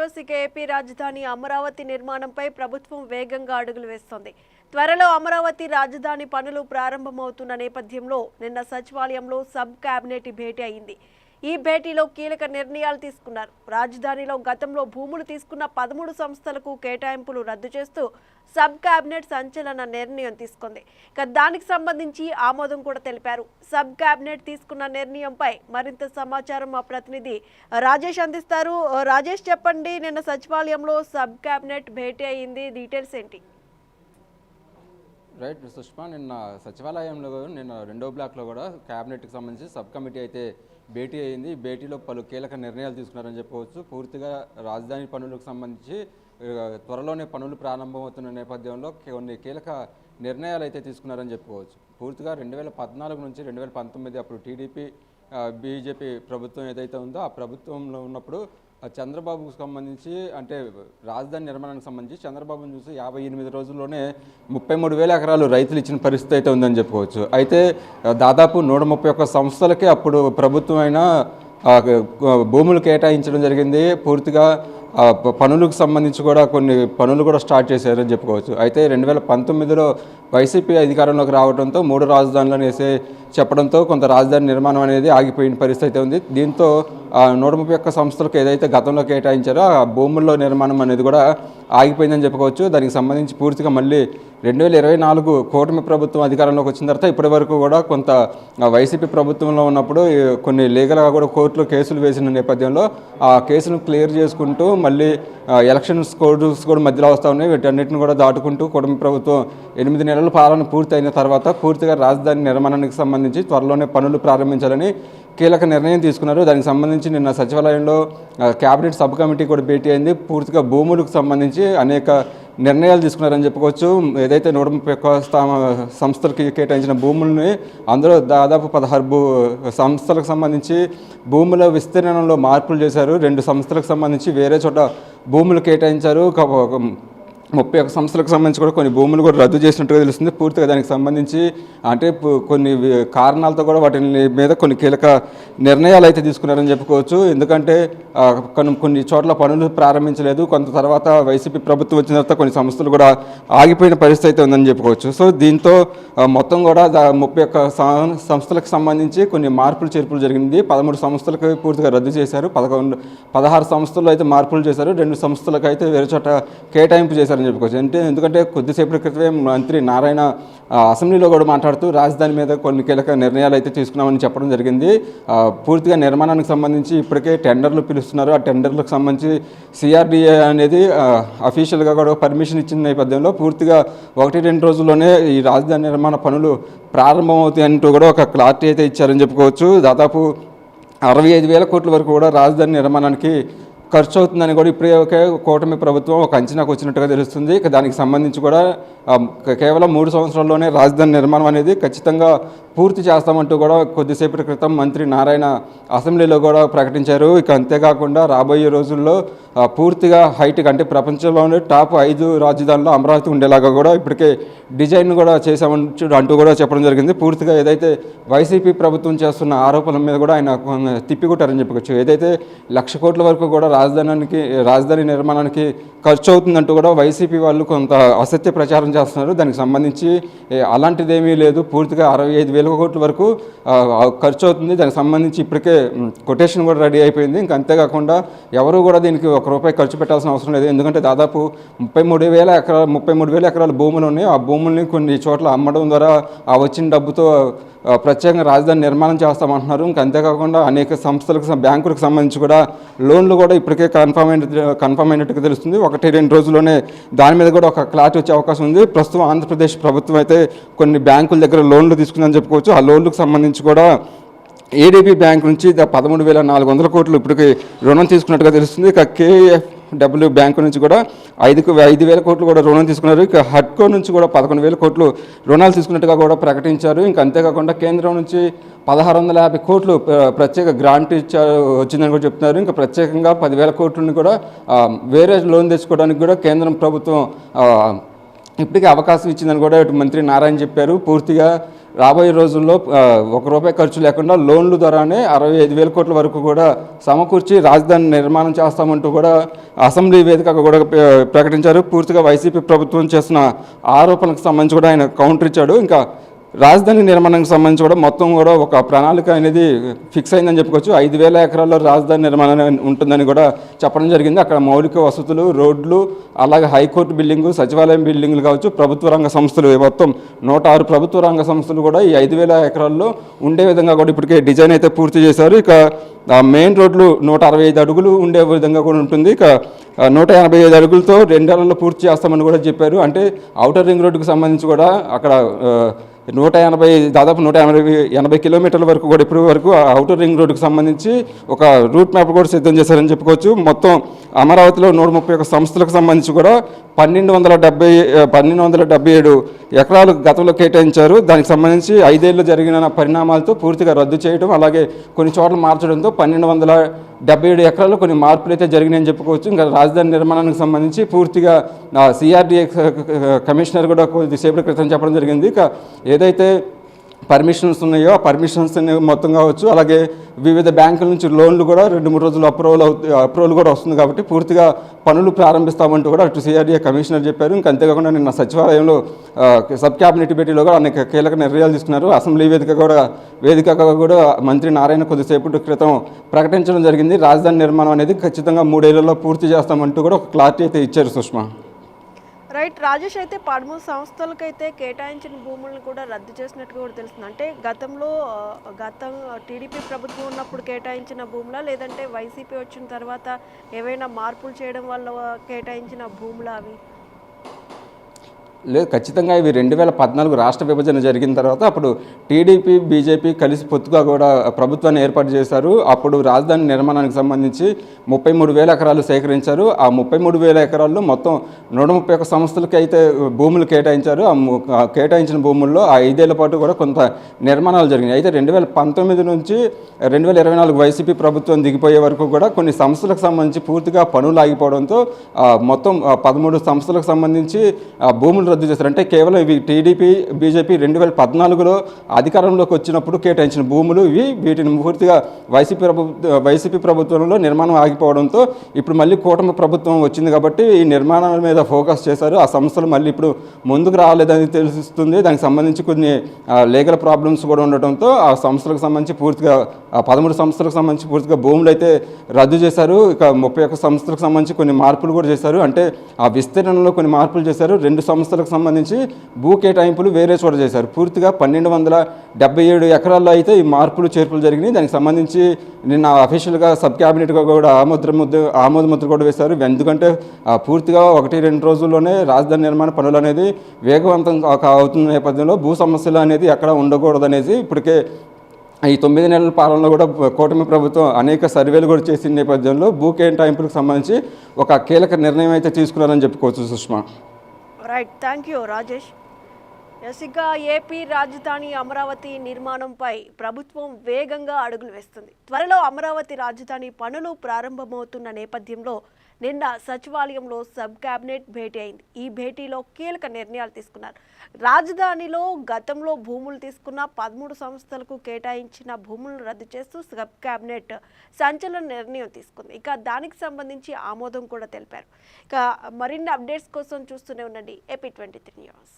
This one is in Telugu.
ఆంధ్రప్రదేశ్ ఇక ఏపీ రాజధాని అమరావతి నిర్మాణంపై ప్రభుత్వం వేగంగా అడుగులు వేస్తోంది. త్వరలో అమరావతి రాజధాని పనులు ప్రారంభమవుతున్న నేపథ్యంలో నిన్న సచివాలయంలో సబ్ కేబినెట్ భేటీ అయింది. ఈ భేటీలో కీలక నిర్ణయాలు తీసుకున్నారు. రాజధానిలో గతంలో భూములు తీసుకున్న 13 సంస్థలకు కేటాయింపులు రద్దు చేస్తూ సబ్ కేబినెట్ సంచలన నిర్ణయం తీసుకుంది. దానికి సంబంధించి ఆమోదం కూడా తెలిపారు. సబ్ కేబినెట్ తీసుకున్న నిర్ణయంపై మరింత సమాచారం మా ప్రతినిధి రాజేష్ అందిస్తారు. రాజేష్, చెప్పండి, నిన్న సచివాలయంలో సబ్ కేబినెట్ భేటీ అయింది, డీటెయిల్స్ ఏంటి? రైట్ సుష్మా, నిన్న సచివాలయంలో నిన్న రెండో బ్లాక్లో కూడా క్యాబినెట్కి సంబంధించి సబ్ కమిటీ అయితే భేటీ అయింది. భేటీలో పలు కీలక నిర్ణయాలు తీసుకున్నారని చెప్పవచ్చు. పూర్తిగా రాజధాని పనులకు సంబంధించి త్వరలోనే పనులు ప్రారంభమవుతున్న నేపథ్యంలో కొన్ని కీలక నిర్ణయాలు అయితే తీసుకున్నారని చెప్పుకోవచ్చు. పూర్తిగా 2014 నుంచి 2019 అప్పుడు టీడీపీ బీజేపీ ప్రభుత్వం ఏదైతే ఉందో ఆ ప్రభుత్వంలో ఉన్నప్పుడు చంద్రబాబుకు సంబంధించి అంటే రాజధాని నిర్మాణానికి సంబంధించి చంద్రబాబును చూసి 58 రోజుల్లోనే 33,000 ఎకరాలు రైతులు ఇచ్చిన పరిస్థితి అయితే ఉందని చెప్పుకోవచ్చు. అయితే దాదాపు 131 సంస్థలకే అప్పుడు ప్రభుత్వం అయినా భూములు కేటాయించడం జరిగింది. పూర్తిగా పనులకు సంబంధించి కూడా కొన్ని పనులు కూడా స్టార్ట్ చేశారని చెప్పుకోవచ్చు. అయితే 2019లో వైసీపీ అధికారంలోకి రావడంతో 3 రాజధానులను వేసే చెప్పడంతో కొంత రాజధాని నిర్మాణం అనేది ఆగిపోయిన పరిస్థితి అయితే ఉంది. దీంతో 131 సంస్థలకు ఏదైతే గతంలో కేటాయించారో ఆ భూముల్లో నిర్మాణం అనేది కూడా ఆగిపోయిందని చెప్పుకోవచ్చు. దానికి సంబంధించి పూర్తిగా మళ్ళీ 2024 కూటమి ప్రభుత్వం అధికారంలోకి వచ్చిన తర్వాత ఇప్పటి వరకు కూడా కొంత వైసీపీ ప్రభుత్వంలో ఉన్నప్పుడు కొన్ని లీగల్గా కూడా కోర్టులో కేసులు వేసిన నేపథ్యంలో ఆ కేసును క్లియర్ చేసుకుంటూ మళ్ళీ ఎలక్షన్స్ కోడ్స్ కూడా మధ్యలో వస్తూ ఉన్నాయి. వీటన్నిటిని కూడా దాటుకుంటూ కూటమి ప్రభుత్వం 8 నెలల పాలన పూర్తి అయిన తర్వాత పూర్తిగా రాజధాని నిర్మాణానికి సంబంధించి త్వరలోనే పనులు ప్రారంభించాలని కీలక నిర్ణయం తీసుకున్నారు. దానికి సంబంధించి నిన్న సచివాలయంలో క్యాబినెట్ సబ్ కమిటీ కూడా భేటీ అయింది. పూర్తిగా భూములకు సంబంధించి అనేక నిర్ణయాలు తీసుకున్నారని చెప్పుకోవచ్చు. ఏదైతే 131 సంస్థలకి కేటాయించిన భూములని అందులో దాదాపు 16 సంస్థలకు సంబంధించి భూముల విస్తీర్ణంలో మార్పులు చేశారు. 2 సంస్థలకు సంబంధించి వేరే చోట భూములు కేటాయించారు. 31 సంస్థలకు సంబంధించి కూడా కొన్ని భూములు కూడా రద్దు చేసినట్టుగా తెలుస్తుంది. పూర్తిగా దానికి సంబంధించి అంటే కొన్ని కారణాలతో కూడా వాటి మీద కొన్ని కీలక నిర్ణయాలు అయితే తీసుకున్నారని చెప్పుకోవచ్చు. ఎందుకంటే కొన్ని చోట్ల పనులు ప్రారంభించలేదు. కొంత తర్వాత వైసీపీ ప్రభుత్వం వచ్చిన తర్వాత కొన్ని సంస్థలు కూడా ఆగిపోయిన పరిస్థితి అయితే ఉందని చెప్పుకోవచ్చు. సో దీంతో మొత్తం కూడా 31 సంస్థలకు సంబంధించి కొన్ని మార్పులు చేర్పులు జరిగింది. 13 సంస్థలకు పూర్తిగా రద్దు చేశారు. 16 సంస్థలు అయితే మార్పులు చేశారు. 2 సంస్థలకు అయితే వేరే చోట కేటాయింపు చేశారు చెప్పుకోవచ్చు. ఎందుకంటే కొద్దిసేపటి క్రితమే మంత్రి నారాయణ అసెంబ్లీలో కూడా మాట్లాడుతూ రాజధాని మీద కొన్ని కీలక నిర్ణయాలు అయితే తీసుకున్నామని చెప్పడం జరిగింది. పూర్తిగా నిర్మాణానికి సంబంధించి ఇప్పటికే టెండర్లు పిలుస్తున్నారు. ఆ టెండర్లకు సంబంధించి సిఆర్డీఏ అనేది అఫీషియల్గా కూడా పర్మిషన్ ఇచ్చిన నేపథ్యంలో పూర్తిగా 1-2 రోజుల్లోనే ఈ రాజధాని నిర్మాణ పనులు ప్రారంభమవుతాయి అంటూ కూడా ఒక క్లారిటీ అయితే ఇచ్చారని చెప్పుకోవచ్చు. దాదాపు 65,000 కోట్ల వరకు కూడా రాజధాని నిర్మాణానికి ఖర్చు అవుతుందని కూడా ఇప్పుడే కూటమి ప్రభుత్వం ఒక అంచనాకు వచ్చినట్టుగా తెలుస్తుంది. దానికి సంబంధించి కూడా కేవలం 3 సంవత్సరాల్లోనే రాజధాని నిర్మాణం అనేది ఖచ్చితంగా పూర్తి చేస్తామంటూ కూడా కొద్దిసేపటి క్రితం మంత్రి నారాయణ అసెంబ్లీలో కూడా ప్రకటించారు. ఇక అంతేకాకుండా రాబోయే రోజుల్లో పూర్తిగా హైటెక్ అంటే ప్రపంచంలోనే టాప్ 5 రాజధానుల్లో అమరావతి ఉండేలాగా కూడా ఇప్పటికే డిజైన్ కూడా చేసామంటూ అంటూ కూడా చెప్పడం జరిగింది. పూర్తిగా ఏదైతే వైసీపీ ప్రభుత్వం చేస్తున్న ఆరోపణల మీద కూడా ఆయన తిప్పికొట్టారని చెప్పుకోవచ్చు. ఏదైతే 1,00,000 కోట్ల వరకు కూడా రాజధాని నిర్మాణానికి ఖర్చు అవుతుందంటూ కూడా వైసీపీ వాళ్ళు కొంత అసత్య ప్రచారం చేస్తున్నారు. దానికి సంబంధించి అలాంటిదేమీ లేదు. పూర్తిగా 65,000 కోట్ల వరకు ఖర్చు అవుతుంది. దానికి సంబంధించి ఇప్పటికే కొటేషన్ కూడా రెడీ అయిపోయింది. ఇంకా అంతేకాకుండా ఎవరు కూడా దీనికి ₹1 ఖర్చు పెట్టాల్సిన అవసరం లేదు. ఎందుకంటే దాదాపు 33,000 ఎకరాల భూములు ఉన్నాయి. ఆ భూముల్ని కొన్ని చోట్ల అమ్మడం ద్వారా ఆ వచ్చిన డబ్బుతో ప్రత్యేకంగా రాజధాని నిర్మాణం చేస్తామంటున్నారు. ఇంకా అంతేకాకుండా అనేక సంస్థలకు బ్యాంకులకు సంబంధించి కూడా లోన్లు కూడా ఇప్పటికే కన్ఫర్మ్ అయినట్టుగా తెలుస్తుంది. 1-2 రోజుల్లోనే దాని మీద కూడా ఒక క్లారిటీ వచ్చే అవకాశం ఉంది. ప్రస్తుతం ఆంధ్రప్రదేశ్ ప్రభుత్వం అయితే కొన్ని బ్యాంకుల దగ్గర లోన్లు తీసుకుందని చెప్పుకోవచ్చు. ఆ లోన్లకు సంబంధించి కూడా ఏడీబీ బ్యాంక్ నుంచి 13,400 కోట్లు ఇప్పటికి రుణం తీసుకున్నట్టుగా తెలుస్తుంది. ఇక KFW బ్యాంకు నుంచి కూడా 5,000 కోట్లు కూడా రుణం తీసుకున్నారు. ఇక హడ్కో నుంచి కూడా 11,000 కోట్లు రుణాలు తీసుకున్నట్టుగా కూడా ప్రకటించారు. ఇంకా అంతేకాకుండా కేంద్రం నుంచి 1,650 కోట్లు ప్రత్యేక గ్రాంట్ వచ్చిందని కూడా చెప్తున్నారు. ఇంకా ప్రత్యేకంగా 10,000 కోట్లని కూడా వేరే లోన్ తెచ్చుకోవడానికి కూడా కేంద్రం ప్రభుత్వం ఇప్పటికే అవకాశం ఇచ్చిందని కూడా ఇటు మంత్రి నారాయణ చెప్పారు. పూర్తిగా రాబోయే రోజుల్లో ₹1 ఖర్చు లేకుండా లోన్ల ద్వారానే 65,000 కోట్ల వరకు కూడా సమకూర్చి రాజధాని నిర్మాణం చేస్తామంటూ కూడా అసెంబ్లీ వేదికగా కూడా ప్రకటించారు. పూర్తిగా వైసీపీ ప్రభుత్వం చేసిన ఆరోపణలకు సంబంధించి కూడా ఆయన కౌంటర్ ఇచ్చాడు. ఇంకా రాజధాని నిర్మాణానికి సంబంధించి కూడా మొత్తం కూడా ఒక ప్రణాళిక అనేది ఫిక్స్ అయిందని చెప్పుకోవచ్చు. 5,000 ఎకరాల్లో రాజధాని నిర్మాణం ఉంటుందని కూడా చెప్పడం జరిగింది. అక్కడ మౌలిక వసతులు, రోడ్లు, అలాగే హైకోర్టు బిల్డింగు, సచివాలయం బిల్డింగులు కావచ్చు, ప్రభుత్వ రంగ సంస్థలు మొత్తం 106 ప్రభుత్వ రంగ సంస్థలు కూడా ఈ 5,000 ఎకరాల్లో ఉండే విధంగా కూడా ఇప్పటికే డిజైన్ అయితే పూర్తి చేశారు. ఇక మెయిన్ రోడ్లు 165 అడుగులు ఉండే విధంగా కూడా ఉంటుంది. ఇక 185 అడుగులతో 2 ఏళ్లలో పూర్తి చేస్తామని కూడా చెప్పారు. అంటే ఔటర్ రింగ్ రోడ్డుకు సంబంధించి కూడా అక్కడ 180 దాదాపు 180 కిలోమీటర్ల వరకు కూడా ఇప్పటి వరకు ఔటర్ రింగ్ రోడ్డుకు సంబంధించి ఒక రూట్ మ్యాప్ కూడా సిద్ధం చేశారని చెప్పుకోవచ్చు. మొత్తం అమరావతిలో 131 సంస్థలకు సంబంధించి కూడా 1,277 ఎకరాలు గతంలో కేటాయించారు. దానికి సంబంధించి 5 ఏళ్ళు జరిగిన పరిణామాలతో పూర్తిగా రద్దు చేయడం, అలాగే కొన్ని చోట్ల మార్చడంతో 1,277 ఎకరాల్లో కొన్ని మార్పులు అయితే జరిగినాయని చెప్పుకోవచ్చు. ఇంకా రాజధాని నిర్మాణానికి సంబంధించి పూర్తిగా సిఆర్డీఏ కమిషనర్ కూడా కొద్దిసేపటి క్రితం చెప్పడం జరిగింది. ఇక ఏదైతే పర్మిషన్స్ ఉన్నాయో ఆ పర్మిషన్స్ మొత్తం కావచ్చు, అలాగే వివిధ బ్యాంకుల నుంచి లోన్లు కూడా 2-3 రోజులు అప్రూవల్ కూడా వస్తుంది కాబట్టి పూర్తిగా పనులు ప్రారంభిస్తామంటూ కూడా అటు సిఆర్డీఏ కమిషనర్ చెప్పారు. ఇంకా అంతేకాకుండా నిన్న సచివాలయంలో సబ్ క్యాబినెట్ భేటీలో కూడా అనేక కీలక నిర్ణయాలు తీసుకున్నారు. అసెంబ్లీ వేదికగా కూడా మంత్రి నారాయణ కొద్దిసేపటి క్రితం ప్రకటించడం జరిగింది. రాజధాని నిర్మాణం అనేది ఖచ్చితంగా 3 ఏళ్లలో పూర్తి చేస్తామంటూ కూడా ఒక క్లారిటీ అయితే ఇచ్చారు సుష్మా. రైట్ రాజేష్, అయితే 13 సంస్థలకైతే కేటాయించిన భూములను కూడా రద్దు చేసినట్టుగా కూడా తెలుస్తుంది. అంటే గతం టీడీపీ ప్రభుత్వం ఉన్నప్పుడు కేటాయించిన భూములా, లేదంటే వైసీపీ వచ్చిన తర్వాత ఏవైనా మార్పులు చేయడం వల్ల కేటాయించిన భూములా అవి? లేదు, ఖచ్చితంగా ఇవి 2014 రాష్ట్ర విభజన జరిగిన తర్వాత అప్పుడు టీడీపీ, బీజేపీ కలిసి పొత్తుగా కూడా ప్రభుత్వాన్ని ఏర్పాటు చేశారు. అప్పుడు రాజధాని నిర్మాణానికి సంబంధించి 33,000 ఎకరాలు సేకరించారు. ఆ 33,000 ఎకరాల్లో మొత్తం 131 సంస్థలకి అయితే భూములు కేటాయించారు. ఆ కేటాయించిన భూముల్లో ఆ 5 ఏళ్ల పాటు కూడా కొంత నిర్మాణాలు జరిగినాయి. అయితే 2019 నుంచి 2024 వైసీపీ ప్రభుత్వం దిగిపోయే వరకు కూడా కొన్ని సంస్థలకు సంబంధించి పూర్తిగా పనులు ఆగిపోవడంతో మొత్తం 13 సంస్థలకు సంబంధించి భూములు రద్దు చేశారు. అంటే కేవలం ఇవి టీడీపీ, బీజేపీ 2014లో అధికారంలోకి వచ్చినప్పుడు కేటాయించిన భూములు ఇవి. వీటిని పూర్తిగా వైసీపీ ప్రభుత్వంలో నిర్మాణం ఆగిపోవడంతో ఇప్పుడు మళ్ళీ కూటమి ప్రభుత్వం వచ్చింది కాబట్టి ఈ నిర్మాణాల మీద ఫోకస్ చేశారు. ఆ సంస్థలు మళ్ళీ ఇప్పుడు ముందుకు రాలేదని తెలుస్తుంది. దానికి సంబంధించి కొన్ని లీగల్ ప్రాబ్లమ్స్ కూడా ఉండటంతో ఆ సంస్థలకు సంబంధించి పూర్తిగా 13 సంస్థలకు సంబంధించి పూర్తిగా భూములు అయితే రద్దు చేశారు. ఇక 31 సంస్థలకు సంబంధించి కొన్ని మార్పులు కూడా చేశారు. అంటే ఆ విస్తీర్ణంలో కొన్ని మార్పులు చేశారు. 2 సంస్థలకు సంబంధించి భూ కేటాయింపులు వేరే చోట చేశారు. పూర్తిగా 1,277 ఎకరాల్లో అయితే ఈ మార్పులు చేర్పులు జరిగినాయి. దానికి సంబంధించి నిన్న అఫీషియల్గా సబ్ క్యాబినెట్గా కూడా ఆమోద ముద్ర కూడా వేశారు. ఎందుకంటే పూర్తిగా 1-2 రోజుల్లోనే రాజధాని నిర్మాణ పనులు అనేది వేగవంతం అవుతున్న నేపథ్యంలో భూ సమస్యలు అనేది ఎక్కడ ఉండకూడదనేసి ఇప్పటికే ఈ 9 నెలల పాలనలో కూడా కూటమి ప్రభుత్వం అనేక సర్వేలు కూడా చేసిన నేపథ్యంలో భూ కేటాయింపులకు సంబంధించి ఒక కీలక నిర్ణయం అయితే తీసుకున్నారని చెప్పుకోవచ్చు Sushma. Right, thank you Rajesh. ఇక ఏపీ రాజధాని అమరావతి నిర్మాణంపై ప్రభుత్వం వేగంగా అడుగులు వేస్తుంది. త్వరలో అమరావతి రాజధాని పనులు ప్రారంభమవుతున్న నేపథ్యంలో నిన్న సచివాలయంలో సబ్ క్యాబినెట్ భేటీ అయింది. ఈ భేటీలో కీలక నిర్ణయాలు తీసుకున్నారు. రాజధానిలో గతంలో భూములు తీసుకున్న 13 సంస్థలకు కేటాయించిన భూములను రద్దు చేస్తూ సబ్ క్యాబినెట్ సంచలన నిర్ణయం తీసుకుంది. ఇక దానికి సంబంధించి ఆమోదం కూడా తెలిపారు. ఇక మరిన్ని అప్డేట్స్ కోసం చూస్తూనే ఉండండి AP23 న్యూస్.